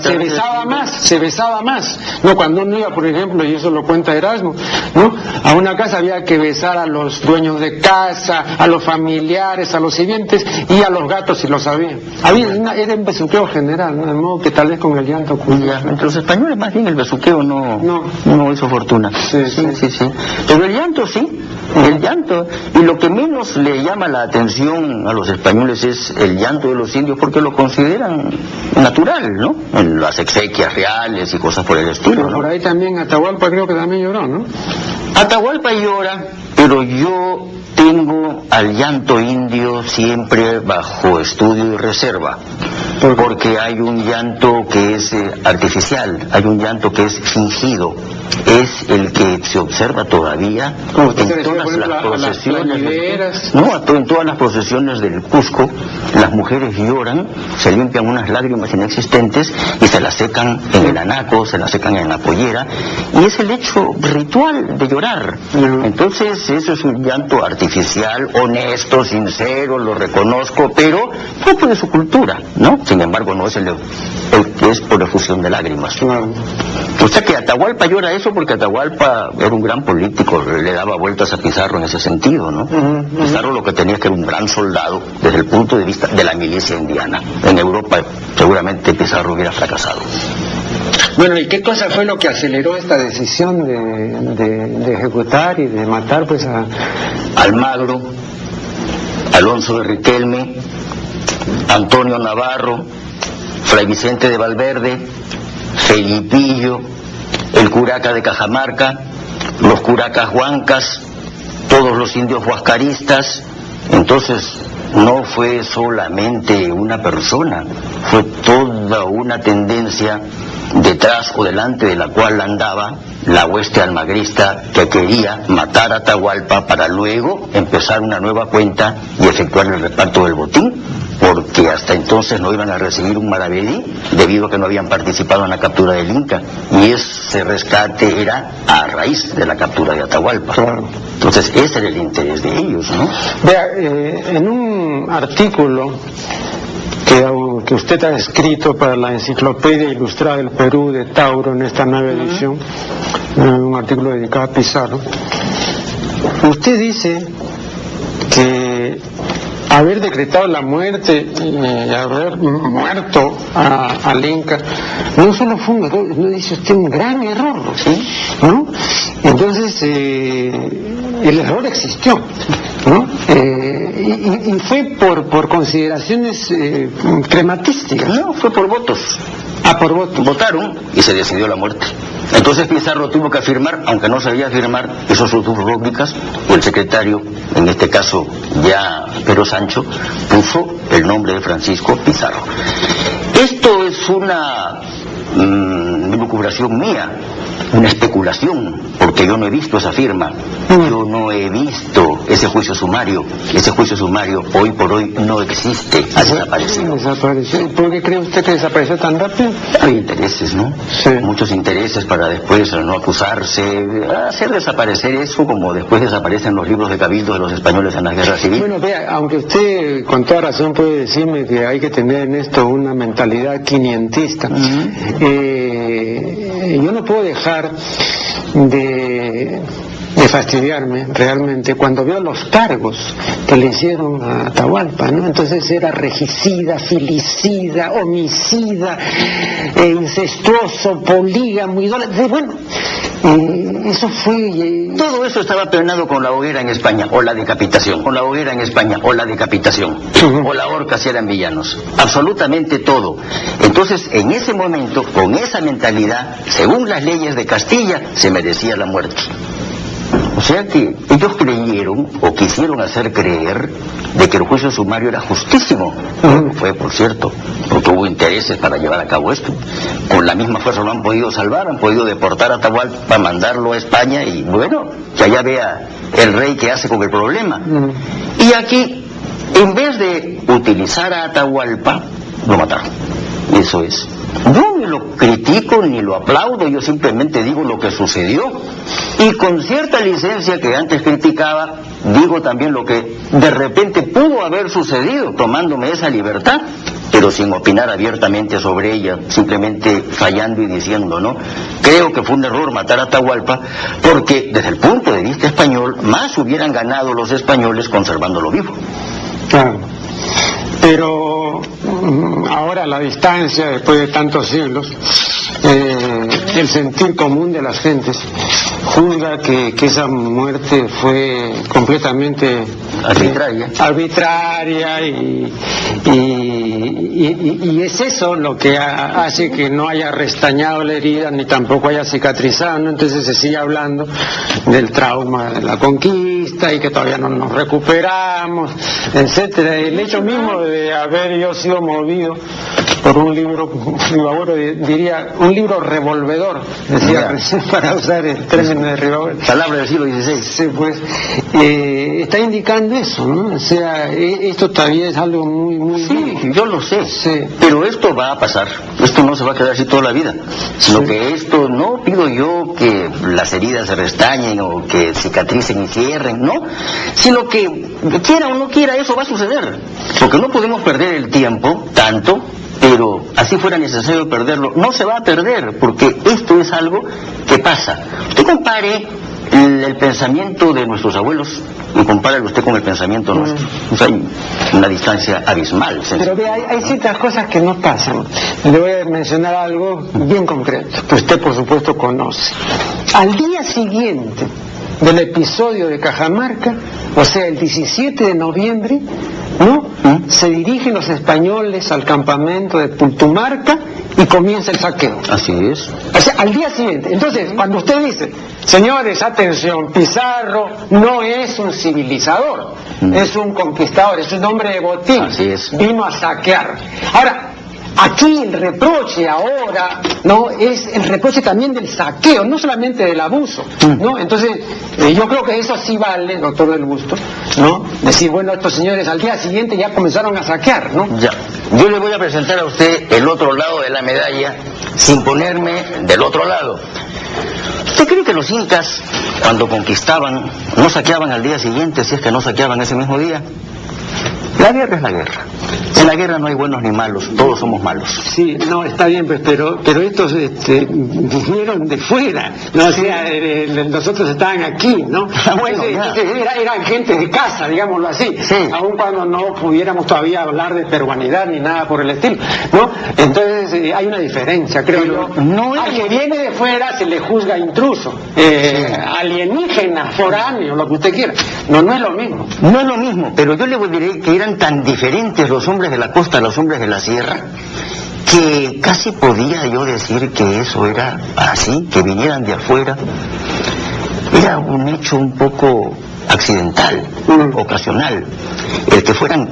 se besaba más, ¿no? Cuando uno iba, por ejemplo, y eso lo cuenta Erasmo, ¿no? A una casa había que besar a los dueños de casa, a los familiares, a los sirvientes y a los gatos si lo sabían. Era un besuqueo general, ¿no? De modo que tal vez con el llanto ocurría. Entre los españoles más bien el besuqueo no hizo fortuna. Sí. Pero el llanto sí, el llanto. Y lo que menos le llama la atención a los españoles es el llanto de los indios, porque lo consideran natural, ¿no? En las exequias reales y cosas por el estilo, pero ¿no? Por ahí también Atahualpa creo que también lloró, ¿no? Atahualpa llora, pero yo tengo al llanto indio siempre bajo estudio y reserva, porque hay un llanto que es artificial, hay un llanto que es fingido, es el que se observa todavía en todas las procesiones, en todas las procesiones del Cusco. Las mujeres lloran, se limpian unas lágrimas inexistentes y se las secan en el anaco, se las secan en la pollera, y es el hecho ritual de llorar. Entonces eso es un llanto artificial, honesto, sincero, lo reconozco, pero propio de su cultura, ¿no? Sin embargo no es el que es por efusión de lágrimas. O sea que Atahualpa llora eso porque Atahualpa era un gran político, le daba vueltas a Pizarro en ese sentido, ¿no? Pizarro lo que tenía es que era un gran soldado desde el punto de vista de la milicia indiana. En Europa seguramente Pizarro hubiera fracasado. Bueno, ¿y qué cosa fue lo que aceleró esta decisión de ejecutar y de matar pues a Almagro, Alonso de Riquelme, Antonio Navarro, Fray Vicente de Valverde, Felipillo, el curaca de Cajamarca, los curacas huancas, todos los indios huascaristas? Entonces no fue solamente una persona, fue toda una tendencia detrás o delante de la cual andaba la hueste almagrista que quería matar a Atahualpa para luego empezar una nueva cuenta y efectuar el reparto del botín, porque hasta entonces no iban a recibir un maravedí debido a que no habían participado en la captura del Inca, y ese rescate era a raíz de la captura de Atahualpa. Claro. Entonces ese era el interés de ellos, ¿no? Vea, en un artículo que usted ha escrito para la Enciclopedia Ilustrada del Perú de Tauro en esta nueva edición, un artículo dedicado a Pizarro, usted dice que haber decretado la muerte y haber muerto al Inca no solo fue un error, no dice usted, un gran error, ¿sí? ¿No? Entonces el error existió, ¿no? Y fue por consideraciones crematísticas. No, fue por votos. Por votos. Votaron y se decidió la muerte. Entonces Pizarro tuvo que afirmar, aunque no sabía afirmar, hizo sus rúbricas, y el secretario, en este caso ya Pedro Sancho, puso el nombre de Francisco Pizarro. Esto es una elucubración mía, una especulación, porque yo no he visto esa firma, yo no he visto ese juicio sumario. Ese juicio sumario hoy por hoy no existe, ha desaparecido. ¿Por qué cree usted que desapareció tan rápido? Hay intereses, ¿no? Sí. Muchos intereses para después no acusarse, hacer desaparecer eso como después desaparecen los libros de cabildo de los españoles en la guerra civil. Bueno, vea, aunque usted con toda razón puede decirme que hay que tener en esto una mentalidad quinientista, yo no puedo dejar de fastidiarme realmente cuando veo los cargos que le hicieron a Atahualpa, ¿no? Entonces era regicida, filicida, homicida, incestuoso, polígamo, idólatra. Bueno, eso fue... Todo eso estaba planeado con la hoguera en España, o la decapitación, con la hoguera en España, o la decapitación, o la horca si eran villanos. Absolutamente todo. Entonces, en ese momento, con esa mentalidad, según las leyes de Castilla, se merecía la muerte. O sea que ellos creyeron o quisieron hacer creer de que el juicio sumario era justísimo. No fue, por cierto, porque hubo intereses para llevar a cabo esto. Con la misma fuerza lo han podido salvar, han podido deportar a Atahualpa, mandarlo a España y bueno, que allá vea el rey qué hace con el problema. Y aquí, en vez de utilizar a Atahualpa, lo mataron. Eso es. Yo ni lo critico ni lo aplaudo, yo simplemente digo lo que sucedió. Y con cierta licencia que antes criticaba, digo también lo que de repente pudo haber sucedido, tomándome esa libertad, pero sin opinar abiertamente sobre ella, simplemente fallando y diciendo, ¿no? Creo que fue un error matar a Atahualpa, porque desde el punto de vista español, más hubieran ganado los españoles conservándolo vivo. Claro. Pero ahora a la distancia, después de tantos siglos, el sentir común de las gentes juzga que esa muerte fue completamente arbitraria y es eso lo que hace que no haya restañado la herida ni tampoco haya cicatrizado, ¿no? Entonces se sigue hablando del trauma de la conquista y que todavía no nos recuperamos, etcétera. El hecho mismo de haber yo sido movido por un libro, Ribagüero diría, un libro revolvedor, decía recién, para usar el término de Ribagüero. Palabra del siglo XVI. Sí, pues, está indicando eso, ¿no? O sea, esto todavía es algo muy... Sí, yo lo sé, sí. Pero esto va a pasar, esto no se va a quedar así toda la vida, sino sí. Que esto, no pido yo que las heridas se restañen o que cicatricen y cierren, no, sino que quiera o no quiera, eso va a suceder, porque no podemos perder el tiempo tanto pero así fuera necesario perderlo, no se va a perder, porque esto es algo que pasa. Usted compare el pensamiento de nuestros abuelos y compáralo usted con el pensamiento nuestro. O sea, hay una distancia abismal. Pero vea, hay ciertas cosas que no pasan. Le voy a mencionar algo bien concreto, que usted por supuesto conoce. Al día siguiente del episodio de Cajamarca, o sea, el 17 de noviembre, ¿no? Se dirigen los españoles al campamento de Pultumarca y comienza el saqueo. Así es. O sea, al día siguiente. Entonces, cuando usted dice, señores, atención, Pizarro no es un civilizador, es un conquistador, es un hombre de botín. Así es. Vino a saquear. Ahora, aquí el reproche ahora, ¿no? Es el reproche también del saqueo, no solamente del abuso, ¿no? Entonces, yo creo que eso sí vale, doctor del Busto, ¿no? Decir, bueno, estos señores al día siguiente ya comenzaron a saquear, ¿no? Ya. Yo le voy a presentar a usted el otro lado de la medalla, sin ponerme del otro lado. ¿Usted cree que los incas, cuando conquistaban, no saqueaban al día siguiente, si es que no saqueaban ese mismo día? La guerra es la guerra. En la guerra no hay buenos ni malos, todos somos malos. Sí, no, está bien, pero estos vinieron de fuera, ¿no? O sea, los otros estaban aquí, ¿no? Bueno, entonces eran gente de casa, digámoslo así, sí. Aun cuando no pudiéramos todavía hablar de peruanidad ni nada por el estilo, ¿no? Entonces hay una diferencia, creo yo. No es... Al que viene de fuera se le juzga intruso, alienígena, foráneo, lo que usted quiera. No es lo mismo. No es lo mismo, pero yo le diré que eran tan diferentes los hombres de la costa a los hombres de la sierra, que casi podía yo decir que eso era así, que vinieran de afuera. Era un hecho un poco accidental, ocasional. El que fueran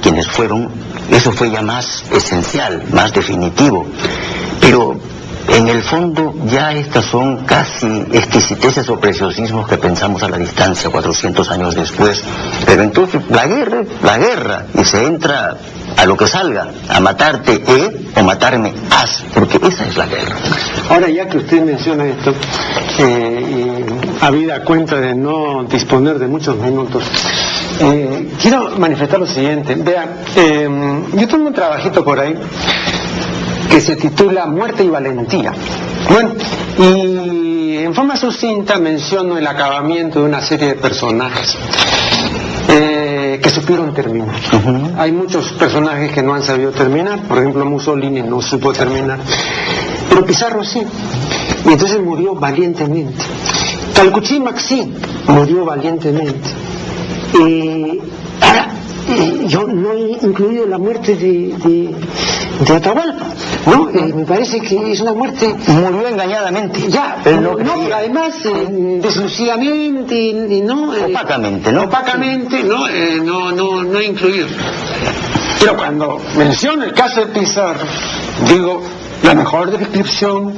quienes fueron, eso fue ya más esencial, más definitivo. Pero en el fondo ya estas son casi exquisiteces o preciosismos que pensamos a la distancia 400 años después. Pero entonces la guerra, y se entra a lo que salga, a matarte o matarme porque esa es la guerra. Ahora, ya que usted menciona esto, habida cuenta de no disponer de muchos minutos, quiero manifestar lo siguiente. Vea, yo tengo un trabajito por ahí que se titula Muerte y Valentía. Bueno, y en forma sucinta menciono el acabamiento de una serie de personajes que supieron terminar. Hay muchos personajes que no han sabido terminar, por ejemplo Mussolini no supo terminar, pero Pizarro sí, y entonces murió valientemente. Calcuchímac sí, murió valientemente. Ahora, yo no he incluido la muerte de Atahualpa, ¿no? Me parece que es una muerte... Murió engañadamente. Ya, pero además deslucidamente, ¿no? Opacamente, ¿no? Opacamente, ¿no? No he incluido. Pero cuando menciono el caso de Pizarro, digo, la mejor descripción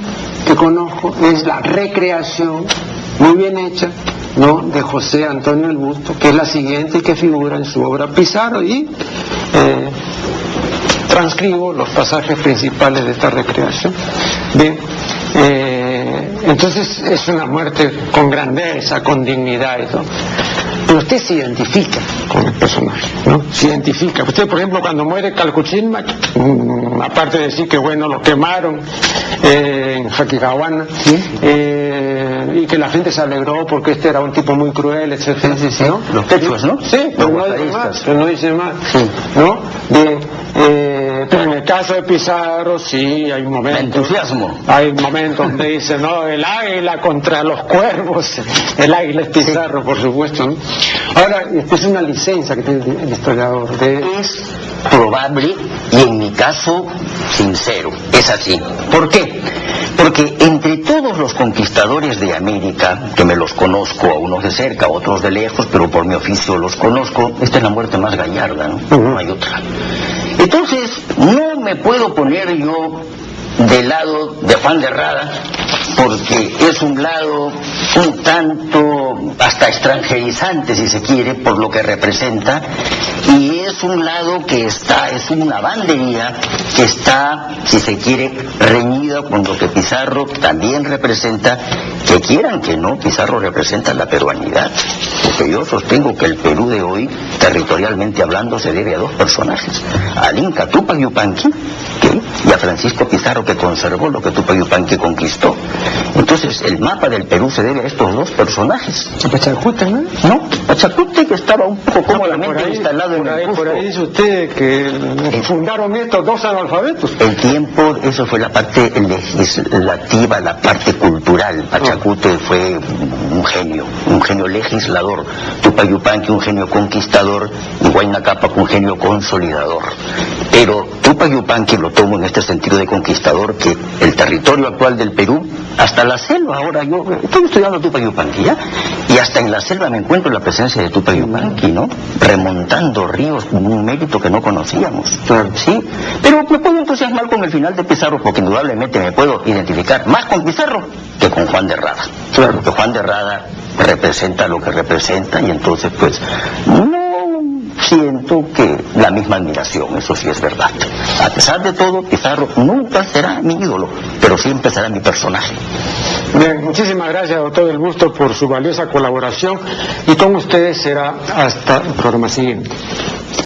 que conozco es la recreación muy bien hecha, ¿no?, de José Antonio el Busto, que es la siguiente y que figura en su obra Pizarro, y transcribo los pasajes principales de esta recreación. Bien, entonces es una muerte con grandeza, con dignidad y todo. Pero usted se identifica con el personaje, ¿no? Se identifica. Usted, por ejemplo, cuando muere Calcuchímac, aparte de decir que, bueno, lo quemaron en Jaquicahuana, ¿sí?, y que la gente se alegró porque este era un tipo muy cruel, etcétera, ¿no? Los quechuas, ¿no? Sí, pero no dice más, ¿no? Pero en el caso de Pizarro sí hay momentos. Entusiasmo. Hay momentos donde dice, no, el águila contra los cuervos. El águila es Pizarro, por supuesto, ¿no? Ahora, esta es una licencia que tiene el historiador. Es probable y en mi caso sincero. Es así. ¿Por qué? Porque entre todos los conquistadores de América, que me los conozco, a unos de cerca, a otros de lejos, pero por mi oficio los conozco, esta es la muerte más gallarda, ¿no? No hay otra. Entonces, no me puedo poner yo del lado de Juan de Rada, porque es un lado un tanto hasta extranjerizante, si se quiere, por lo que representa, y es un lado que está, es una bandería que está, si se quiere, reñida con lo que Pizarro también representa, que quieran que no, Pizarro representa la peruanidad, porque yo sostengo que el Perú de hoy, territorialmente hablando, se debe a dos personajes, al Inca Túpac Yupanqui, y a Francisco Pizarro, que conservó lo que Túpac Yupanqui conquistó. Entonces, el mapa del Perú se debe a estos dos personajes. ¿A Pachacute, no? No, Pachacute, que estaba un poco cómodamente instalado en el Cusco. Por ahí dice usted que fundaron estos dos analfabetos. El tiempo, eso fue la parte legislativa, la parte cultural. Pachacute fue un genio legislador. Túpac Yupanqui, un genio conquistador, y Huayna Cápac, un genio consolidador. Pero Túpac Yupanqui lo tomo en este sentido de conquistador, que el territorio actual del Perú, hasta la selva, ahora yo estoy estudiando Túpac Yupanqui, ¿ya? Y hasta en la selva me encuentro la presencia de Túpac Yupanqui, ¿no? Remontando ríos, un mérito que no conocíamos, ¿sí? Pero me puedo entusiasmar con el final de Pizarro, porque indudablemente me puedo identificar más con Pizarro que con Juan de Rada. Claro que Juan de Rada representa lo que representa, y entonces pues no siento que la misma admiración, eso sí es verdad. A pesar de todo, Pizarro nunca será mi ídolo, pero siempre será mi personaje. Bien, muchísimas gracias, doctor Del Busto, por su valiosa colaboración, y con ustedes será hasta el programa siguiente.